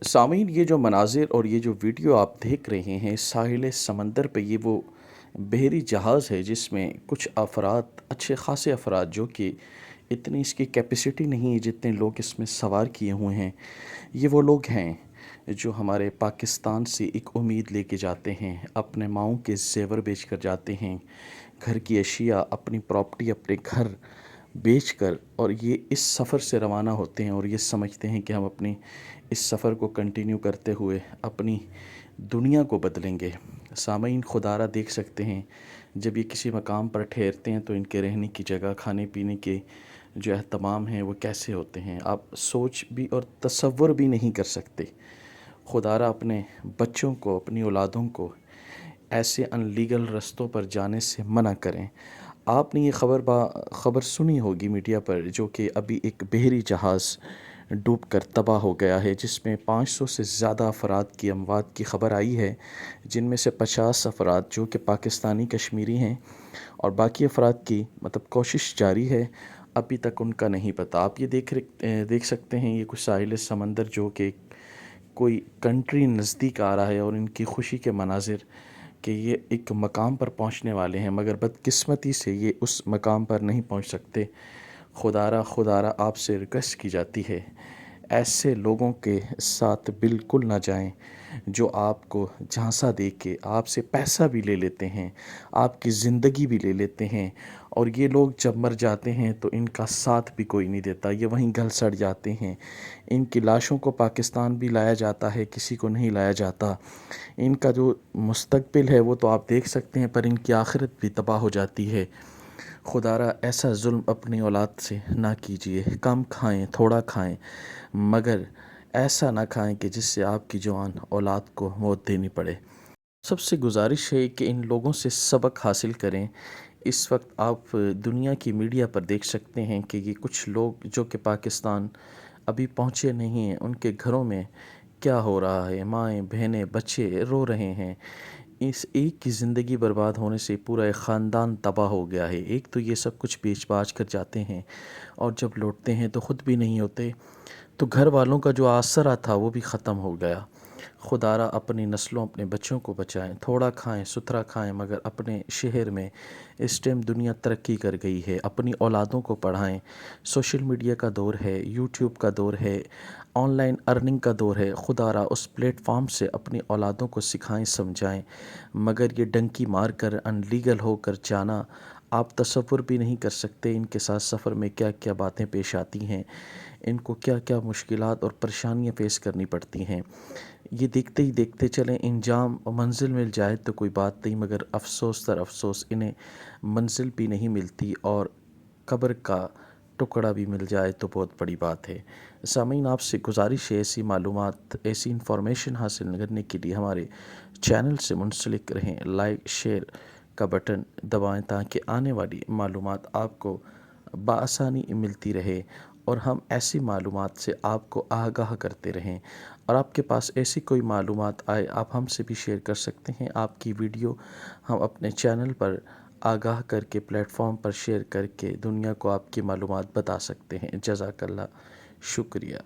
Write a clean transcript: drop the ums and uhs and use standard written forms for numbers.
سامعین، یہ جو مناظر اور یہ جو ویڈیو آپ دیکھ رہے ہیں ساحل سمندر پہ، یہ وہ بحری جہاز ہے جس میں کچھ افراد، اچھے خاصے افراد، جو کہ اتنی اس کی کیپیسٹی نہیں ہے جتنے لوگ اس میں سوار کیے ہوئے ہیں، یہ وہ لوگ ہیں جو ہمارے پاکستان سے ایک امید لے کے جاتے ہیں، اپنے ماؤں کے زیور بیچ کر جاتے ہیں، گھر کی اشیاء، اپنی پراپرٹی، اپنے گھر بیچ کر، اور یہ اس سفر سے روانہ ہوتے ہیں اور یہ سمجھتے ہیں کہ ہم اپنی اس سفر کو کنٹینیو کرتے ہوئے اپنی دنیا کو بدلیں گے۔ سامعین، خدا را دیکھ سکتے ہیں جب یہ کسی مقام پر ٹھہرتے ہیں تو ان کے رہنے کی جگہ، کھانے پینے کے جو اہتمام ہیں وہ کیسے ہوتے ہیں، آپ سوچ بھی اور تصور بھی نہیں کر سکتے۔ خدا را اپنے بچوں کو، اپنی اولادوں کو ایسے ان لیگل رستوں پر جانے سے منع کریں۔ آپ نے یہ خبر سنی ہوگی میڈیا پر، جو کہ ابھی ایک بحری جہاز ڈوب کر تباہ ہو گیا ہے، جس میں 500 سے زیادہ افراد کی اموات کی خبر آئی ہے، جن میں سے 50 افراد جو کہ پاکستانی کشمیری ہیں، اور باقی افراد کی کوشش جاری ہے، ابھی تک ان کا نہیں پتہ۔ آپ یہ دیکھ سکتے ہیں، یہ کچھ ساحل سمندر جو کہ کوئی کنٹری نزدیک آ رہا ہے، اور ان کی خوشی کے مناظر کہ یہ ایک مقام پر پہنچنے والے ہیں، مگر بدقسمتی سے یہ اس مقام پر نہیں پہنچ سکتے۔ خدا را آپ سے ریکویسٹ کی جاتی ہے، ایسے لوگوں کے ساتھ بالکل نہ جائیں جو آپ کو جھانسا دے کے آپ سے پیسہ بھی لے لیتے ہیں، آپ کی زندگی بھی لے لیتے ہیں، اور یہ لوگ جب مر جاتے ہیں تو ان کا ساتھ بھی کوئی نہیں دیتا، یہ وہیں گل سڑ جاتے ہیں۔ ان کی لاشوں کو پاکستان بھی لایا جاتا ہے، کسی کو نہیں لایا جاتا۔ ان کا جو مستقبل ہے وہ تو آپ دیکھ سکتے ہیں، پر ان کی آخرت بھی تباہ ہو جاتی ہے۔ خدا را ایسا ظلم اپنی اولاد سے نہ کیجیے، کم کھائیں، تھوڑا کھائیں، مگر ایسا نہ کھائیں کہ جس سے آپ کی جوان اولاد کو موت دینی پڑے۔ سب سے گزارش ہے کہ ان لوگوں سے سبق حاصل کریں۔ اس وقت آپ دنیا کی میڈیا پر دیکھ سکتے ہیں کہ یہ کچھ لوگ جو کہ پاکستان ابھی پہنچے نہیں ہیں، ان کے گھروں میں کیا ہو رہا ہے، مائیں، بہنیں، بچے رو رہے ہیں۔ اس ایک کی زندگی برباد ہونے سے پورا ایک خاندان تباہ ہو گیا ہے۔ ایک تو یہ سب کچھ بیچ باچ کر جاتے ہیں، اور جب لوٹتے ہیں تو خود بھی نہیں ہوتے، تو گھر والوں کا جو آسرا تھا وہ بھی ختم ہو گیا۔ خدا را اپنی نسلوں، اپنے بچوں کو بچائیں، تھوڑا کھائیں، ستھرا کھائیں، مگر اپنے شہر میں اس ٹائم دنیا ترقی کر گئی ہے، اپنی اولادوں کو پڑھائیں۔ سوشل میڈیا کا دور ہے، یوٹیوب کا دور ہے، آن لائن ارننگ کا دور ہے۔ خدا را اس پلیٹ فارم سے اپنی اولادوں کو سکھائیں، سمجھائیں، مگر یہ ڈنکی مار کر ان لیگل ہو کر جانا، آپ تصور بھی نہیں کر سکتے ان کے ساتھ سفر میں کیا کیا باتیں پیش آتی ہیں، ان کو کیا کیا مشکلات اور پریشانیاں فیس کرنی پڑتی ہیں۔ یہ دیکھتے ہی دیکھتے چلیں، انجام منزل مل جائے تو کوئی بات نہیں، مگر افسوس در افسوس انہیں منزل بھی نہیں ملتی، اور قبر کا ٹکڑا بھی مل جائے تو بہت بڑی بات ہے۔ سامعین، آپ سے گزارش ہے، ایسی معلومات، ایسی انفارمیشن حاصل کرنے کے لیے ہمارے چینل سے منسلک رہیں، لائک شیئر کا بٹن دبائیں تاکہ آنے والی معلومات آپ کو بآسانی ملتی رہے، اور ہم ایسی معلومات سے آپ کو آگاہ کرتے رہیں۔ اور آپ کے پاس ایسی کوئی معلومات آئے، آپ ہم سے بھی شیئر کر سکتے ہیں۔ آپ کی ویڈیو ہم اپنے چینل پر آگاہ کر کے پلیٹ فارم پر شیئر کر کے دنیا کو آپ کی معلومات بتا سکتے ہیں۔ جزاک اللہ، شکریہ۔